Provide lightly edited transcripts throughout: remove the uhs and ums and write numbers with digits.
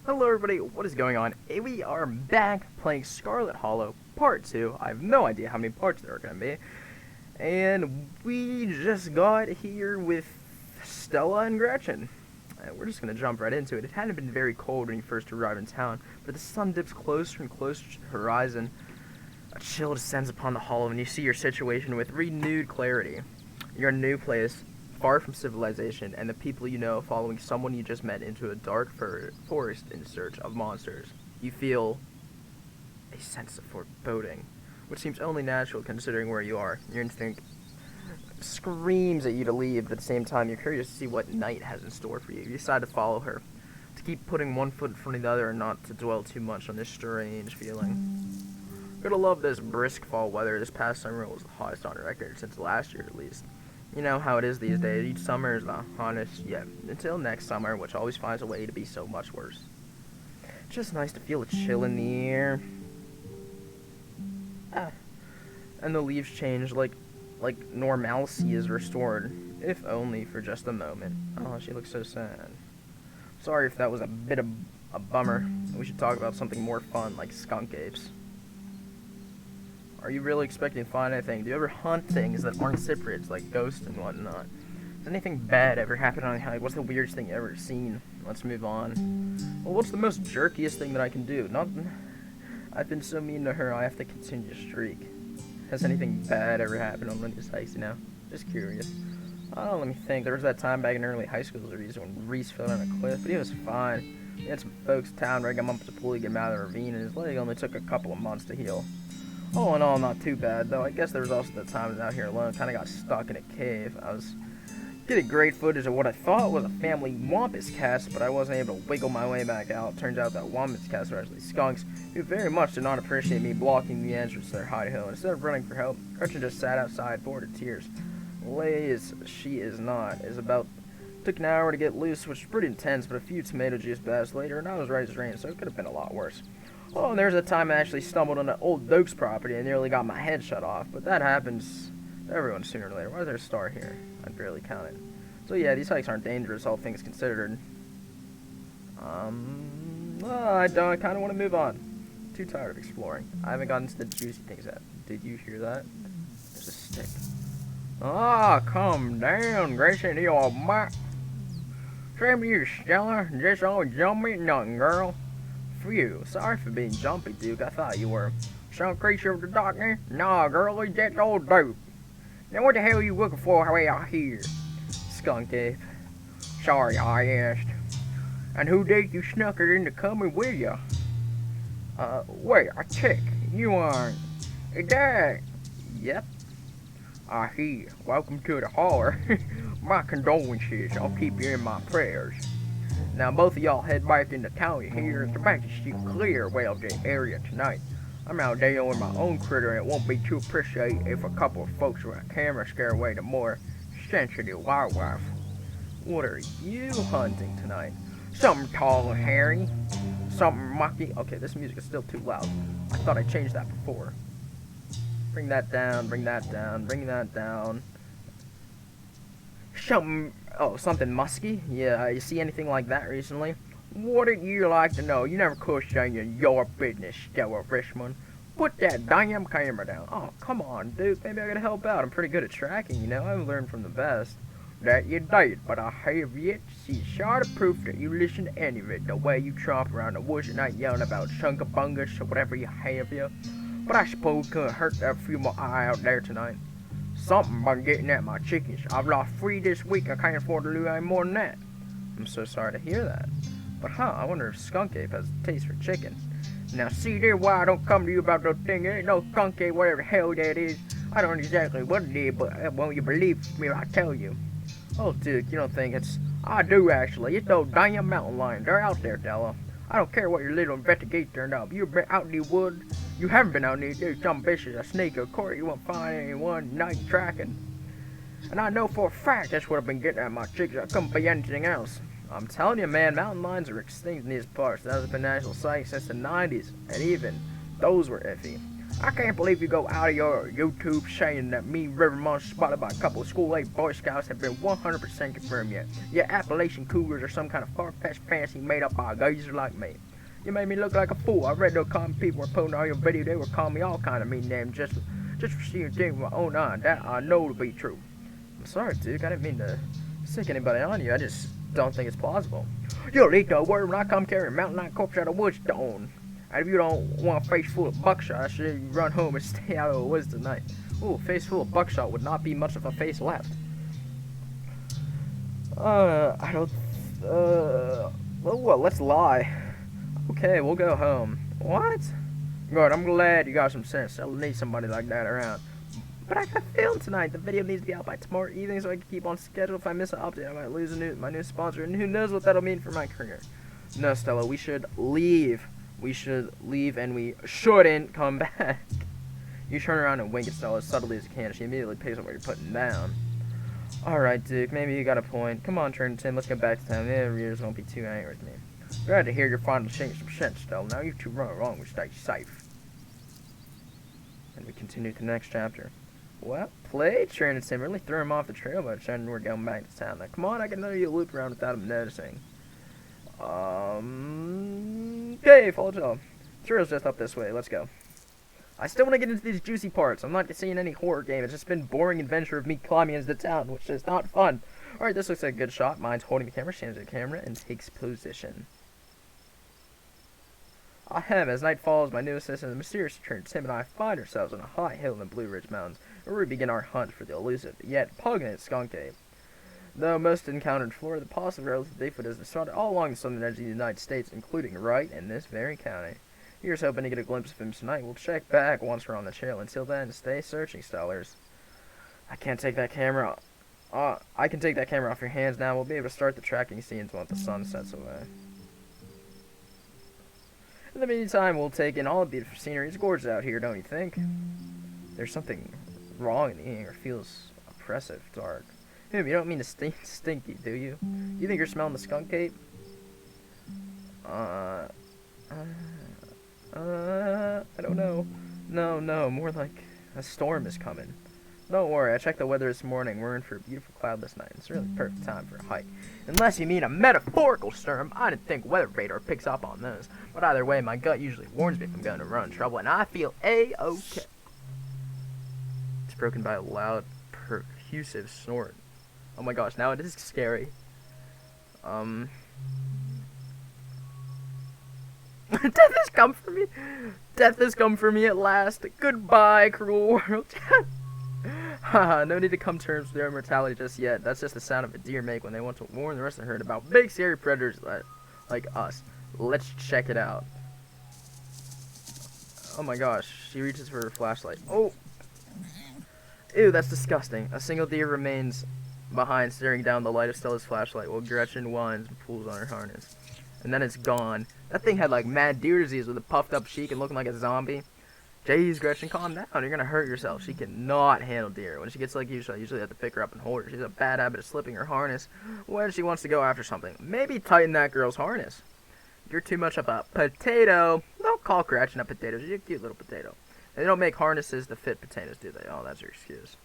Hello everybody, what is going on? We are back playing Scarlet Hollow Part 2. I have no idea how many parts there are going to be. And we just got here with Stella and Gretchen. We're just going to jump right into it. It hadn't been very cold when you first arrived in town, but the sun dips closer and closer to the horizon. A chill descends upon the hollow and you see your situation with renewed clarity. You're in a new place, far from civilization, and the people you know following someone you just met into a dark forest in search of monsters. You feel a sense of foreboding, which seems only natural considering where you are. Your instinct screams at you to leave, but at the same time you're curious to see what night has in store for you. You decide to follow her, to keep putting one foot in front of the other and not to dwell too much on this strange feeling. You're gonna love this brisk fall weather. This past summer was the hottest on record since last year at least. You know how it is these days. Each summer is the hottest yet. Until next summer, which always finds a way to be so much worse. It's just nice to feel a chill in the air. And the leaves change like normalcy is restored. If only for just a moment. Oh, she looks so sad. Sorry if that was a bit of a bummer. We should talk about something more fun, like skunk apes. Are you really expecting to find anything? Do you ever hunt things that aren't cyprids, like ghosts and whatnot? Has anything bad ever happened on a hike? What's the weirdest thing you ever seen? Let's move on. Well, what's the most jerkiest thing that I can do? I've been so mean to her, I have to continue to streak. Has anything bad ever happened on one of these hikes, you know? Just curious. Oh, let me think. There was that time back in early high school when Reese fell down a cliff, but he was fine. He had some folks in town rig him up to pull to get him out of the ravine, and his leg only took a couple of months to heal. All in all, not too bad, though. I guess there was also the time I was out here alone, kind of got stuck in a cave. I was getting great footage of what I thought was a family wampus cast, but I wasn't able to wiggle my way back out. Turns out that wampus casts were actually skunks, who very much did not appreciate me blocking the entrance to their hide-ho. Instead of running for help, Gretchen just sat outside, bored of tears. Lays she is not, is about... Took an hour to get loose, which was pretty intense, but a few tomato juice baths later, and I was right as rain, so it could have been a lot worse. Oh, and there's a time I actually stumbled on an old Doke's property and nearly got my head shut off. But that happens to everyone sooner or later. Why is there a star here? I barely counted. So yeah, these hikes aren't dangerous, all things considered. I kind of want to move on. Too tired of exploring. I haven't gotten to the juicy things yet. Did you hear that? There's a stick. Ah, calm down, Grayson. You all back. Same to you, Stella. Just all jumpy nothing, girl. Phew, sorry for being jumpy, Duke. I thought you were some creature of the darkness. Nah, girl, it's just old Duke. Now what the hell are you looking for way out here? Skunk ape. Sorry, I asked. And who did you snuck it into coming with you? Wait, a chick. You aren't. That? Yep. I hear. Welcome to the holler. My condolences. I'll keep you in my prayers. Now both of y'all head back into town here. It's about to see clear well the area tonight. I'm out dealing with my own critter and it won't be too appreciated if a couple of folks with a camera scare away the more sensitive wildlife. What are you hunting tonight? Something tall and hairy. Something mucky. Okay, this music is still too loud. I thought I changed that before. Bring that down, bring that down, bring that down. Something musky? Yeah, you see anything like that recently? Wouldn't you like to know? You never question your business, Stella Richmond. Put that damn camera down. Oh, come on, dude. Maybe I gotta help out. I'm pretty good at tracking, you know? I've learned from the best. That you did, but I have yet to see short of proof that you listen to any of it. The way you chomp around the woods at night yelling about chunka-bungus or whatever you have you. But I suppose it couldn't hurt to have a few more eye out there tonight. Something about getting at my chickens. I've lost 3 this week. I can't afford to lose any more than that. I'm so sorry to hear that. But I wonder if skunk ape has a taste for chicken. Now see there why I don't come to you about those things. There ain't no skunk ape, whatever the hell that is. I don't know exactly what it is, but won't you believe me if I tell you? Oh, Duke, you don't think it's... I do, actually. It's those damn mountain lions. They're out there, Della. I don't care what your little investigator turned up. You've been out in the woods. You haven't been out there. There's some vicious, a snake or court. You won't find anyone night tracking. And I know for a fact that's what I've been getting at my chickens. I couldn't be anything else. I'm telling you, man, mountain lions are extinct in these parts. That has been a national site since the 90s. And even those were iffy. I can't believe you go out of your YouTube saying that me, River Monster, spotted by a couple of school-age Boy Scouts have been 100% confirmed yet. Your Appalachian Cougars are some kind of far-fetched fantasy made up by a geezer like me. You made me look like a fool. I read no common people were putting on your video. They were calling me all kind of mean names just for seeing things with my own eye. That I know to be true. I'm sorry, Duke. I didn't mean to sick anybody on you. I just don't think it's plausible. You'll eat the word when I come carrying a mountain lion corpse out of woods, don't. And if you don't want a face full of buckshot, I should you run home and stay out of the woods tonight. Ooh, a face full of buckshot would not be much of a face left. I don't, well, let's lie. Okay, we'll go home. What? Good, I'm glad you got some sense. I'll need somebody like that around. But I got a film tonight. The video needs to be out by tomorrow evening so I can keep on schedule. If I miss an update, I might lose my new sponsor, and who knows what that'll mean for my career. No, Stella, we should leave. We should leave, and we shouldn't come back. You turn around and wink at Stella as subtly as you can. She immediately picks up what you're putting down. Alright, Duke, maybe you got a point. Come on, Tim, let's get back to town. The readers won't be too angry with me. Glad to hear you're finally changing some sense, Stella. Now you two run along, we stay safe. And we continue to the next chapter. Well, played, Tim. Really threw him off the trail by deciding we're going back to town. Now, come on, I can know you loop around without him noticing. Okay, follow Joe. Trail's just up this way. Let's go. I still want to get into these juicy parts. I'm not seeing any horror game. It's just been boring adventure of me climbing into the town, which is not fun. Alright, this looks like a good shot. Mine's holding the camera, stands the camera, and takes position. Ahem, as night falls, my new assistant, the mysterious Tim and I find ourselves on a high hill in the Blue Ridge Mountains, where we begin our hunt for the elusive, yet pungent skunk ape. Though most encountered in Florida, the possible relative Bigfoot is spotted all along the southern edge of the United States, including right in this very county. Here's hoping to get a glimpse of him tonight. We'll check back once we're on the trail. Until then, stay searching, Stellars. I can't take that camera. I can take that camera off your hands now. We'll be able to start the tracking scenes once the sun sets away. In the meantime, we'll take in all the beautiful scenery. It's gorgeous out here, don't you think? There's something wrong in the air. It feels oppressive, dark. You don't mean to stinky, do you? You think you're smelling the skunk ape? I don't know. No, more like a storm is coming. Don't worry, I checked the weather this morning. We're in for a beautiful cloudless night. It's a really perfect time for a hike. Unless you mean a metaphorical storm. I didn't think weather radar picks up on those. But either way, my gut usually warns me if I'm going to run trouble, and I feel A-okay. It's broken by a loud, percussive snort. Oh my gosh, now it is scary. Death has come for me. Death has come for me at last. Goodbye, cruel world. Haha, no need to come to terms with their immortality just yet. That's just the sound of a deer make when they want to warn the rest of the herd about big, scary predators like us. Let's check it out. Oh my gosh, she reaches for her flashlight. Oh! Ew, that's disgusting. A single deer remains behind, staring down the light of Stella's flashlight while Gretchen whines and pulls on her harness. And then it's gone. That thing had like mad deer disease with a puffed up cheek and looking like a zombie. Jeez, Gretchen, calm down. You're gonna hurt yourself. She cannot handle deer. When she gets like you, I usually have to pick her up and hold her. She's a bad habit of slipping her harness when she wants to go after something. Maybe tighten that girl's harness. You're too much of a potato. Don't call Gretchen a potato. She's a cute little potato. They don't make harnesses to fit potatoes, do they? Oh, that's your excuse.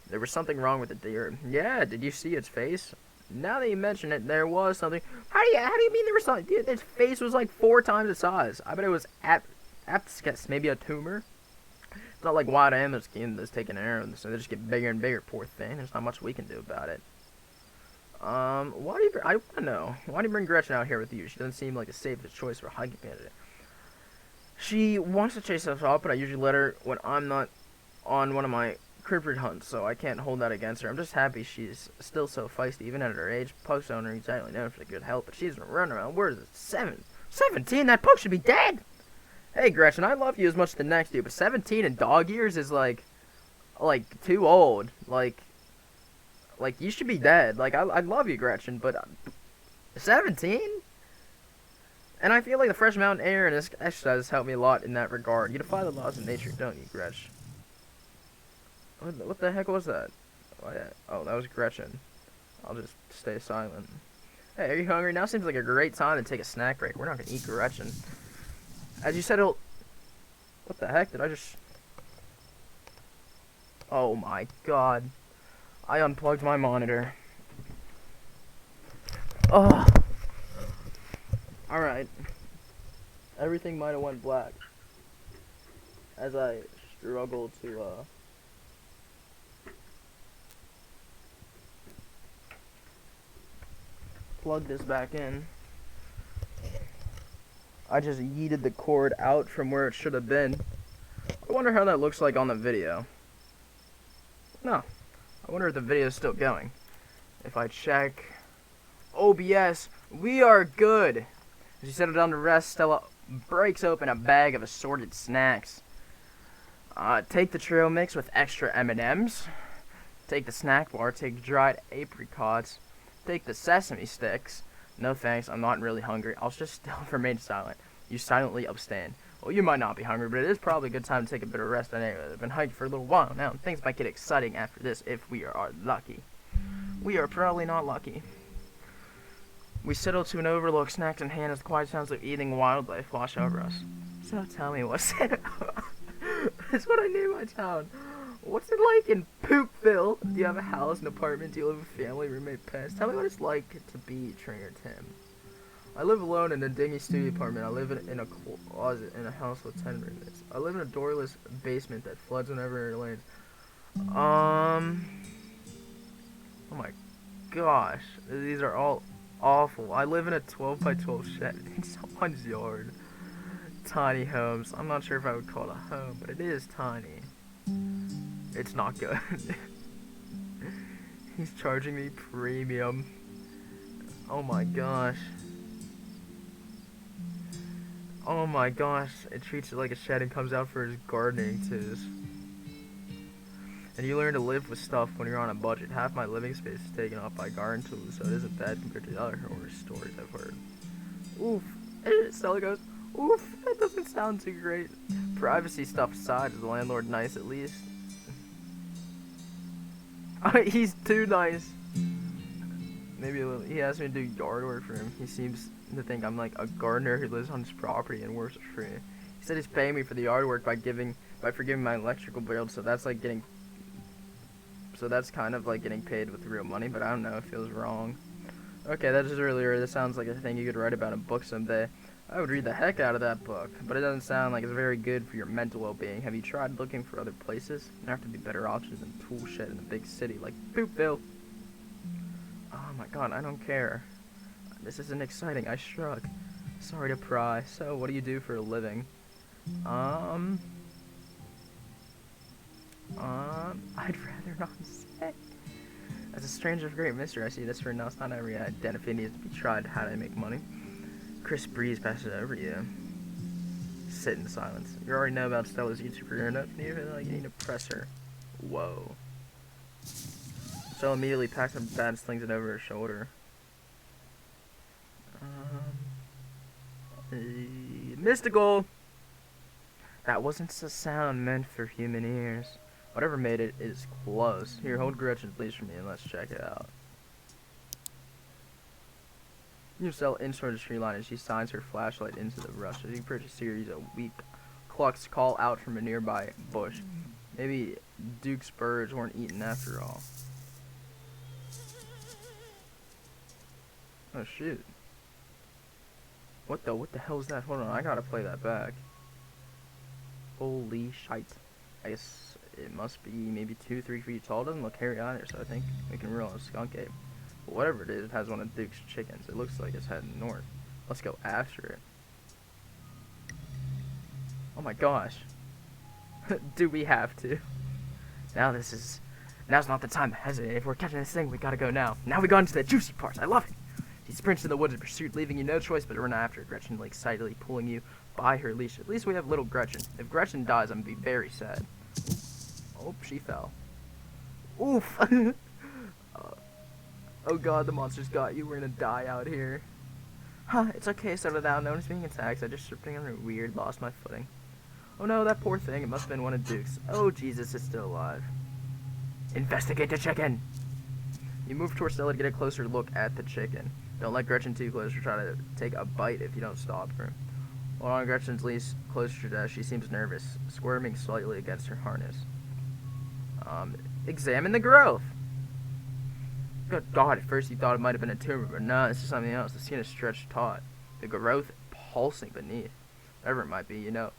There was something wrong with the deer. Yeah, did you see its face? Now that you mention it, there was something. How do you mean there was something? Dude, its face was like 4 times the size. I bet it was apt to get maybe a tumor. It's not like wild animals that's taking arrows, so they just get bigger and bigger. Poor thing. There's not much we can do about it. I want to know. Why do you bring Gretchen out here with you? She doesn't seem like the safest choice for a hiking candidate. She wants to chase us off, but I usually let her when I'm not on one of my cryptid hunts, so I can't hold that against her. I'm just happy she's still so feisty, even at her age. Pugs don't are exactly known for good health, but she's been running around. Where is it? 17? That pug should be dead! Hey, Gretchen, I love you as much as the next dude, but 17 in dog years is like too old. Like you should be dead. Like, I love you, Gretchen, but 17? And I feel like the fresh mountain air and this exercise helped me a lot in that regard. You defy the laws of nature, don't you, Gretchen? What the heck was that? Oh, that was Gretchen. I'll just stay silent. Hey, are you hungry? Now seems like a great time to take a snack break. We're not going to eat Gretchen. As you said, What the heck? Did I just... Oh my god. I unplugged my monitor. Oh. Alright. Everything might have went black as I struggle to, plug this back in. I just yeeted the cord out from where it should have been. I wonder how that looks like on the video. No. I wonder if the video is still going. If I check OBS, we are good. As you settle down to rest, Stella breaks open a bag of assorted snacks. Take the trail mix with extra M&Ms. Take the snack bar. Take dried apricots. Take the sesame sticks. No thanks, I'm not really hungry. I'll just still remain silent. You silently abstain. Well, you might not be hungry, but it is probably a good time to take a bit of rest anyway. I've been hiking for a little while now, and things might get exciting after this if we are lucky. We are probably not lucky. We settle to an overlook, snacks in hand as the quiet sounds of eating wildlife wash over us. So tell me, what's it? That's what I name my town. What's it like in Poopville? Do you have a house, an apartment? Do you live with family, roommate, pets? Tell me what it's like to be Trainer Tim. I live alone in a dingy studio apartment. I live in a closet in a house with 10 roommates. I live in a doorless basement that floods whenever it rains. Oh my gosh. These are all awful. I live in a 12 by 12 shed in someone's yard. Tiny homes. I'm not sure if I would call it a home, but it is tiny. It's not good. He's charging me premium. Oh my gosh. Oh my gosh. It treats it like a shed and comes out for his gardening tools. And you learn to live with stuff when you're on a budget. Half my living space is taken up by garden tools, so it isn't bad compared to the other horror stories I've heard. Oof. Stella goes, oof, that doesn't sound too great. Privacy stuff aside, is the landlord nice at least? He's too nice. Maybe a little. He asked me to do yard work for him. He seems to think I'm like a gardener who lives on his property and works for free. He said he's paying me for the yard work by forgiving my electrical bill, so that's like getting. So that's kind of like getting paid with real money, but I don't know. It feels wrong. Okay, that is really weird. This sounds like a thing you could write about in a book someday. I would read the heck out of that book, but it doesn't sound like it's very good for your mental well-being. Have you tried looking for other places? There have to be better options than tool shed in a big city like Poopville. Oh my god, I don't care. This isn't exciting. I shrug. Sorry to pry. So, what do you do for a living? I'd rather not say. As a stranger of great mystery, I see this for now. It's not every identity needs to be tried. How do I make money? Crisp breeze passes over you. Sit in silence. You already know about Stella's YouTube career enough. You need to press her. Whoa. Stella immediately packs up bag and slings it over her shoulder. Mystical! That wasn't a sound meant for human ears. Whatever made it is close. Here, hold Gretchen please for me and let's check it out. You sell in toward the tree line as she shines her flashlight into the brush. As you approach a series of weak clucks call out from a nearby bush. Maybe Duke's birds weren't eaten after all. Oh shoot. What the hell is that? Hold on, I gotta play that back. Holy shite. I guess it must be maybe 2-3 feet tall. It doesn't look hairy either, so I think we can rule out a skunk ape. But whatever it is, it has one of Duke's chickens. It looks like it's heading north. Let's go after it. Oh my gosh. Do we have to? Now's not the time to hesitate. If we're catching this thing, we gotta go now. Now we got into the juicy parts. I love it. She sprints in the woods in pursuit, leaving you no choice but to run after Gretchen, like excitedly pulling you by her leash. At least we have little Gretchen. If Gretchen dies, I'm gonna be very sad. Oh, she fell. Oof. Oh god, the monster's got you. We're gonna die out here. Huh, it's okay, settle down. No one's being attacked. I just tripped on a weird, lost my footing. Oh no, that poor thing. It must have been one of Duke's. Oh, Jesus, it's still alive. Investigate the chicken! You move towards Stella to get a closer look at the chicken. Don't let Gretchen too close or try to take a bite if you don't stop her. While Gretchen's leads closer to death, she seems nervous, squirming slightly against her harness. Examine the growth! Good God, at first you thought it might have been a tumor, but no, this is something else. The skin is stretched taut. The growth pulsing beneath. Whatever it might be, you know.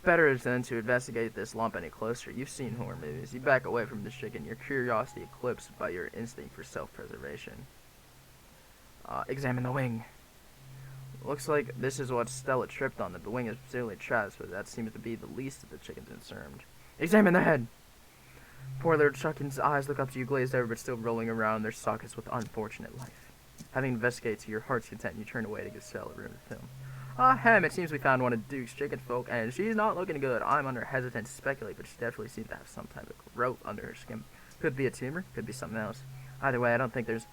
Better is than to investigate this lump any closer. You've seen horror movies. You back away from the chicken, your curiosity eclipsed by your instinct for self-preservation. Examine the wing. Looks like this is what Stella tripped on. The wing is severely trapped, but that seems to be the least of the chickens concerned. Examine the head. Poor little chicken's eyes look up to you glazed over, but still rolling around their sockets with unfortunate life. Having investigated to your heart's content, you turn away to give Stella room to film. It seems we found one of Duke's chicken folk, and she's not looking good. I'm under hesitant to speculate, but she definitely seems to have some type of growth under her skin. Could be a tumor, could be something else. Either way, I don't think there's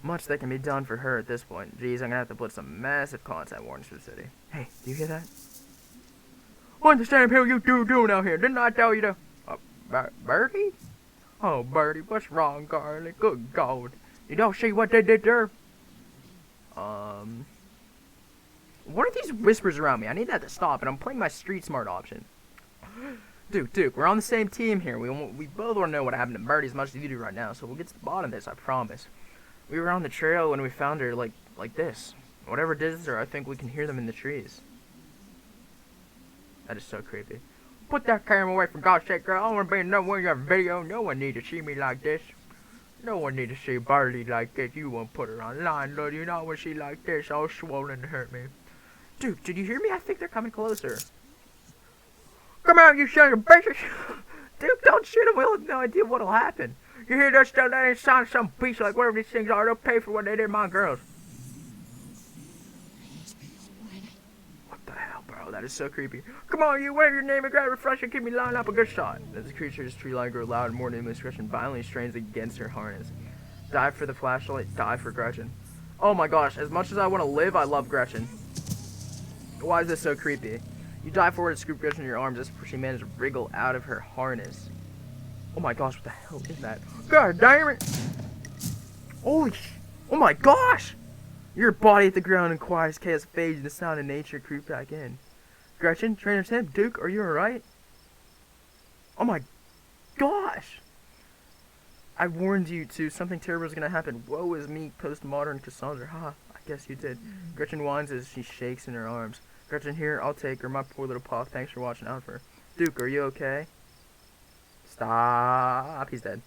much that can be done for her at this point. Geez, I'm gonna have to put some massive content warnings for the city. Hey, do you hear that? What the damn hell you doing out here? Didn't I tell you to... Birdie? Oh, Birdie, what's wrong, Scarlet? Good God. You don't see what they did there? What are these whispers around me? I need that to stop, and I'm playing my street smart option. Duke, we're on the same team here. We both want to know what happened to Birdie as much as you do right now, so we'll get to the bottom of this, I promise. We were on the trail when we found her like this. Whatever did this to her, I think we can hear them in the trees. That is so creepy. Put that camera away, for God's sake, girl. I don't want to be in no one of your video. No one need to see me like this. No one need to see Birdie like this. You won't put her online, Lord. You know when she like this, all swollen to hurt me. Duke, did you hear me? I think they're coming closer. Come out, you son of a bitch! Duke, don't shoot him. We'll have no idea what'll happen. You hear that stuff? That ain't sound some beast like whatever these things are. They'll pay for what they did to my girls. What the hell, bro? That is so creepy. Come on, you wave your name and grab a fresh and keep me lined up a good shot. As the creature's tree line grew loud and more numerous, Gretchen violently strains against her harness. Dive for the flashlight, dive for Gretchen. Oh my gosh, as much as I want to live, I love Gretchen. Why is this so creepy? You dive forward and scoop Gretchen in your arms as she managed to wriggle out of her harness. Oh my gosh, what the hell is that? God damn it! Holy oh my gosh! Your body hit the ground and quiet as chaos fades and the sound of nature creep back in. Gretchen, trainer's him. Duke, are you alright? Oh my gosh! I warned you two, something terrible is gonna happen. Woe is me, postmodern Cassandra. Ha, I guess you did. Gretchen whines as she shakes in her arms. Gretchen, here, I'll take her, my poor little paw. Thanks for watching out for her. Duke, are you okay? Stop. He's dead.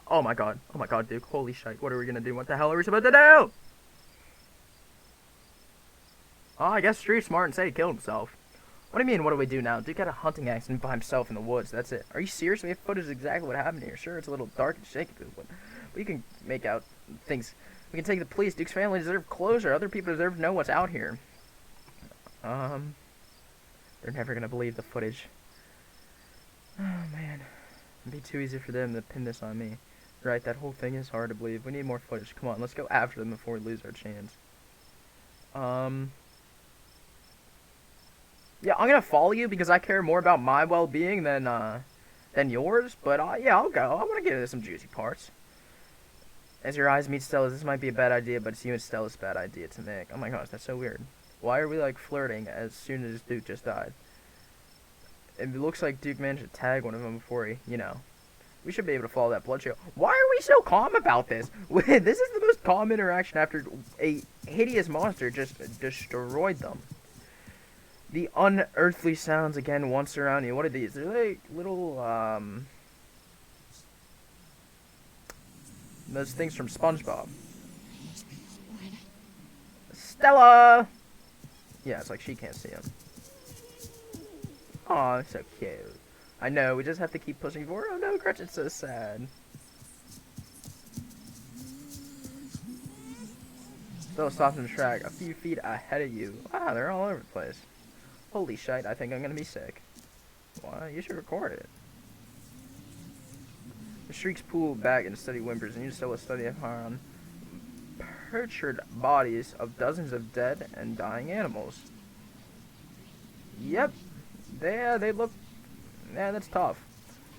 Oh my god, Duke. Holy shit. What are we gonna do? What the hell are we supposed to do? Oh, I guess Street Smart and say he killed himself. What do you mean, what do we do now? Duke had a hunting accident by himself in the woods. That's it. Are you serious? We have footage of exactly what happened here. Sure, it's a little dark and shaky, but you can make out things. We can take the police. Duke's family deserves closure. Other people deserve to know what's out here. They're never gonna believe the footage. Oh, man. It'd be too easy for them to pin this on me. Right, that whole thing is hard to believe. We need more footage. Come on, let's go after them before we lose our chance. Yeah, I'm gonna follow you because I care more about my well-being than yours. But, yeah, I'll go. I want to get into some juicy parts. As your eyes meet Stella's, this might be a bad idea, but it's you and Stella's bad idea to make. Oh my gosh, that's so weird. Why are we, like, flirting as soon as Duke just died? It looks like Duke managed to tag one of them before he, you know. We should be able to follow that blood trail. Why are we so calm about this? This is the most calm interaction after a hideous monster just destroyed them. The unearthly sounds again once around you. What are these? They're like little, those things from SpongeBob. Stella! Yeah, it's like she can't see him. Aw, so cute. I know, we just have to keep pushing forward. Oh no, Gretchen's so sad. Still stopped in the track, a few feet ahead of you. Wow, they're all over the place. Holy shite, I think I'm gonna be sick. Why? You should record it. The shrieks pool back into steady whimpers, and you still a study upon perturbed bodies of dozens of dead and dying animals. Yep. They look... Yeah, that's tough.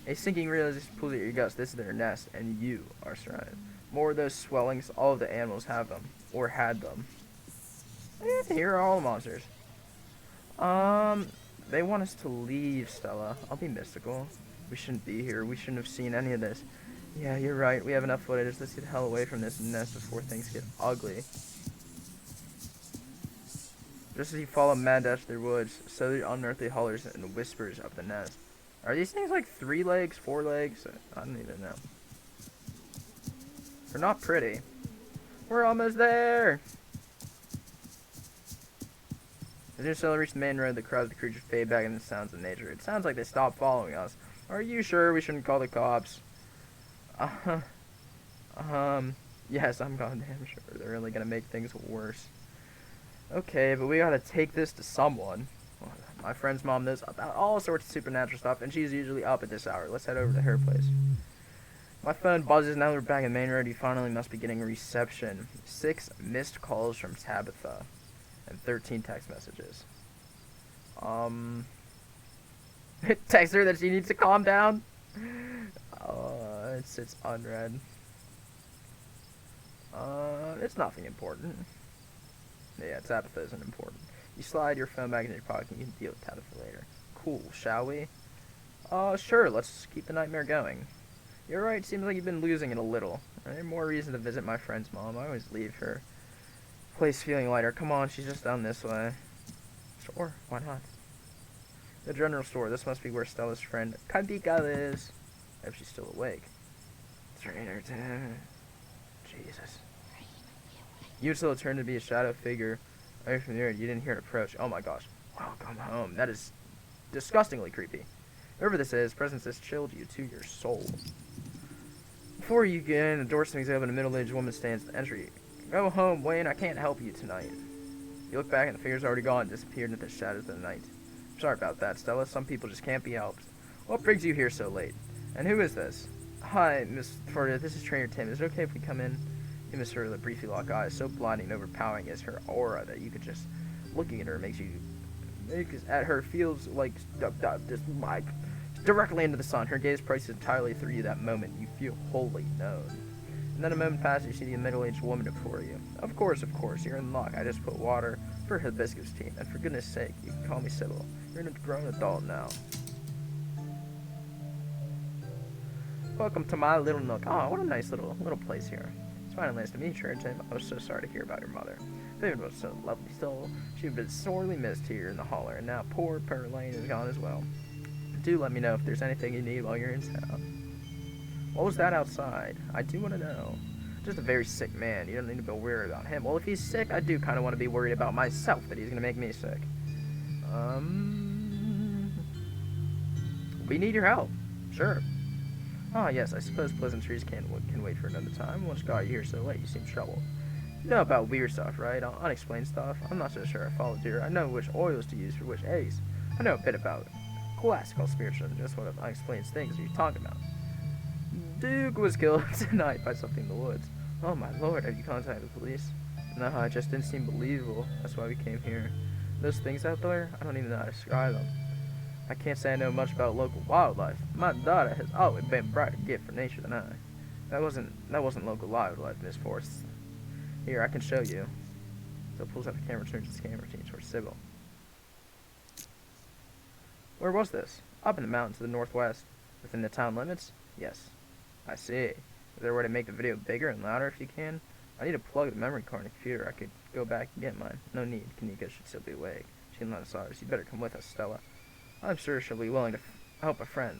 A sinking realization pulls at your guts. This is their nest, and you are surrounded. More of those swellings, all of the animals have them. Or had them. Here are all the monsters. They want us to leave, Stella. I'll be mystical. We shouldn't be here. We shouldn't have seen any of this. Yeah, you're right. We have enough footage. Let's get the hell away from this nest before things get ugly. Just as you follow Mad Dash through woods, so the unearthly hollers and whispers of the nest. Are these things like 3 legs, 4 legs? I don't even know. They're not pretty. We're almost there! As soon as Stella reached the main road, the cries of the creatures fade back into the sounds of nature. It sounds like they stopped following us. Are you sure we shouldn't call the cops? Yes, I'm goddamn sure. They're really gonna make things worse. Okay, but we gotta take this to someone. My friend's mom knows about all sorts of supernatural stuff, and she's usually up at this hour. Let's head over to her place. My phone buzzes. Now we're back in the main road. You finally must be getting reception. 6 missed calls from Tabitha, and 13 text messages. Text her that she needs to calm down. It sits unread. It's nothing important. Yeah, Tabitha isn't important. You slide your phone back in your pocket and you can deal with Tabitha later. Cool, shall we? Sure, let's keep the nightmare going. You're right, seems like you've been losing it a little. I need more reason to visit my friend's mom. I always leave her place feeling lighter. Come on, she's just down this way. Sure, why not? The general store. This must be where Stella's friend Kanika is. If she's still awake. Trainer time. Jesus. You still turned to be a shadow figure. Away from the mirror, you didn't hear it approach. Oh my gosh. Welcome home. That is disgustingly creepy. Whoever this is, presence has chilled you to your soul. Before you get in, the door swings open. A middle-aged woman stands at the entry. Go home, Wayne. I can't help you tonight. You look back and the figure's already gone, disappeared into the shadows of the night. Sorry about that, Stella. Some people just can't be helped. What brings you here so late? And who is this? Hi, Miss Florida. This is Trainer Tim. Is it okay if we come in? You miss her with a briefly lock eyes. So blinding and overpowering is her aura that you could just looking at her makes at her feels like just like directly into the sun. Her gaze prices entirely through you. That moment, you feel wholly known. And then a moment passes, you see the middle-aged woman before you. Of course, you're in luck. I just put water for Hibiscus tea, and for goodness sake, you can call me Sybil. You're a grown adult now. Welcome to my little nook. Oh, what a nice little place here. It's finally nice to meet you, Tim. I was so sorry to hear about your mother. David was so lovely still. She'd been sorely missed here in the holler, and now poor Perlane is gone as well. Do let me know if there's anything you need while you're in town. What was that outside? I do want to know. Just a very sick man. You don't need to be worried about him. Well, if he's sick, I do kind of want to be worried about myself that he's going to make me sick. We need your help. Sure. Ah, yes, I suppose pleasantries can wait for another time. What's got you here so late? You seem troubled. You know about weird stuff, right? Unexplained stuff. I'm not so sure I followed you. I know which oils to use for which eggs. I know a bit about classical spiritualism, just what unexplained things are you talking about. Duke was killed tonight by something in the woods. Oh my lord, have you contacted the police? No, it just didn't seem believable. That's why we came here. Those things out there, I don't even know how to describe them. I can't say I know much about local wildlife. My daughter has always been a brighter gift for nature than I. That wasn't local wildlife, Miss Forrest. Here, I can show you. So pulls out the camera, turns his camera towards Sybil. Where was this? Up in the mountains to the northwest. Within the town limits? Yes. I see. Is there a way to make the video bigger and louder if you can? I need to plug the memory card in the computer. I could go back and get mine. No need. Kanika should still be awake. She can let us ours. You better come with us, Stella. I'm sure she'll be willing to help a friend.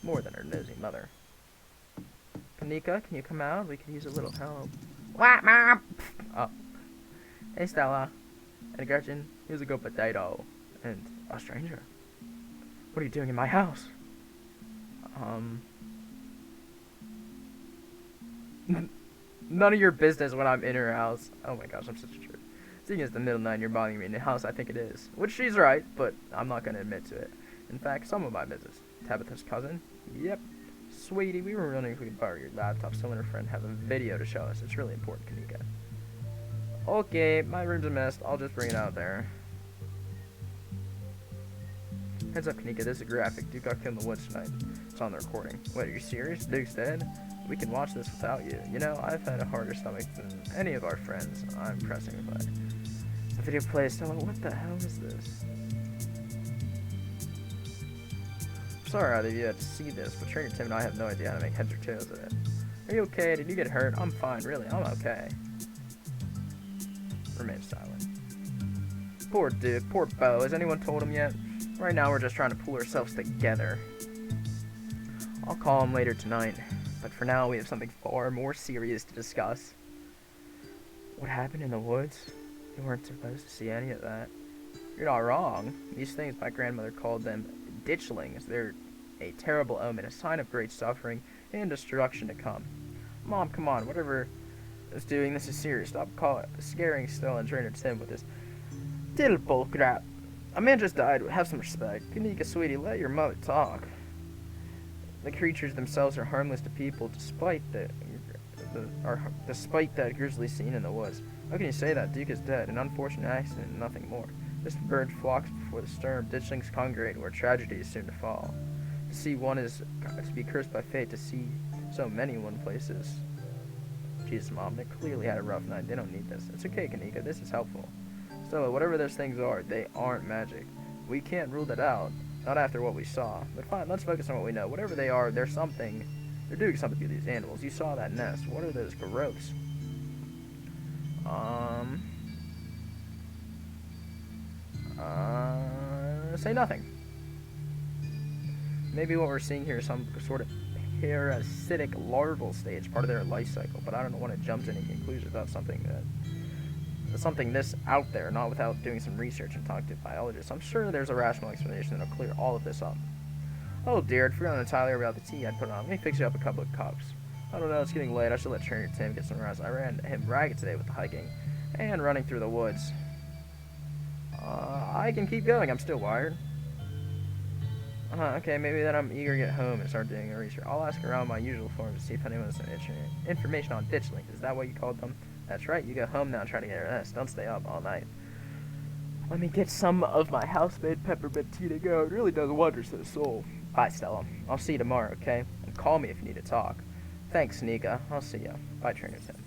More than her nosy mother. Kanika, can you come out? We could use a little help. What, Mom? Oh. Hey, Stella. And Gretchen, here's a good potato. And a stranger. What are you doing in my house? None of your business when I'm in her house. Oh my gosh, I'm such a jerk. Seeing as the middle of the night and you're bothering me in the house, I think it is. Which she's right, but I'm not going to admit to it. In fact, some of my business. Tabitha's cousin? Yep. Sweetie, we were wondering if we could borrow your laptop so when her friend have a video to show us. It's really important, Kanika. Okay, my room's a mess. I'll just bring it out there. Heads up, Kanika, this is a graphic. Duke got killed in the woods tonight. It's on the recording. Wait, are you serious? Duke's dead? We can watch this without you. You know, I've had a harder stomach than any of our friends. I'm pressing play. The video plays. Tell me, what the hell is this? I'm sorry either of you had to see this, but Trainer Tim and I have no idea how to make heads or tails of it. Are you okay? Did you get hurt? I'm fine, really. I'm okay. Remain silent. Poor dude. Poor Bo. Has anyone told him yet? Right now, we're just trying to pull ourselves together. I'll call him later tonight, but for now, we have something far more serious to discuss. What happened in the woods? You weren't supposed to see any of that. You're not wrong. These things, my grandmother called them ditchlings. They're a terrible omen, a sign of great suffering and destruction to come. Mom, come on, whatever is doing this is serious. Stop scaring Stella and Trainer Tim with this diddle bull crap. A man just died. Have some respect. Kanika, sweetie, let your mother talk. The creatures themselves are harmless to people, despite that grisly scene in the woods. How can you say that? Duke is dead. An unfortunate accident and nothing more. This bird flocks before the storm. Ditchlings congregate where tragedy is soon to fall. To see one is to be cursed by fate. To see so many in one place is... Jesus, Mom, they clearly had a rough night. They don't need this. It's okay, Kanika. This is helpful. Stella, whatever those things are, they aren't magic. We can't rule that out. Not after what we saw. But fine, let's focus on what we know. Whatever they are, they're something. They're doing something to these animals. You saw that nest. What are those growths? Say nothing. Maybe what we're seeing here is some sort of parasitic larval stage, part of their life cycle, but I don't want to jump to any conclusions about something this out there, not without doing some research and talking to biologists. I'm sure there's a rational explanation that'll clear all of this up. Oh dear, I'd forgotten entirely about the tea I'd put on. Let me fix you up a couple of cups. I don't know, it's getting late. I should let Trainer Tim get some rest. I ran him ragged today with the hiking and running through the woods. I can keep going. I'm still wired. Okay, maybe then I'm eager to get home and start doing the research. I'll ask around my usual forms to see if anyone has some information on ditchlings. Is that what you called them? That's right. You go home now and try to get a rest. Don't stay up all night. Let me get some of my house-made peppermint tea to go. It really does wonders to the soul. Bye, Stella. I'll see you tomorrow, okay? And call me if you need to talk. Thanks, Nika. I'll see you. Bye, Trainer Tim.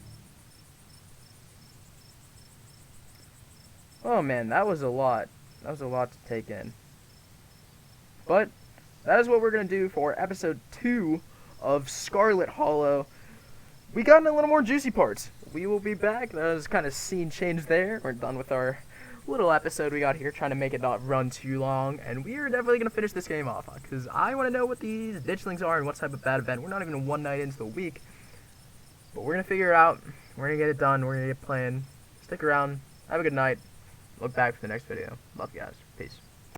Oh, man, that was a lot. That was a lot to take in. But that is what we're going to do for episode 2 of Scarlet Hollow. We got in a little more juicy parts. We will be back. That was kind of scene change there. We're done with our little episode we got here, trying to make it not run too long. And we are definitely going to finish this game off, because I want to know what these ditchlings are and what type of bad event. We're not even one night into the week. But we're going to figure it out. We're going to get it done. We're going to get playing. Stick around. Have a good night. Look back for the next video. Love you guys. Peace.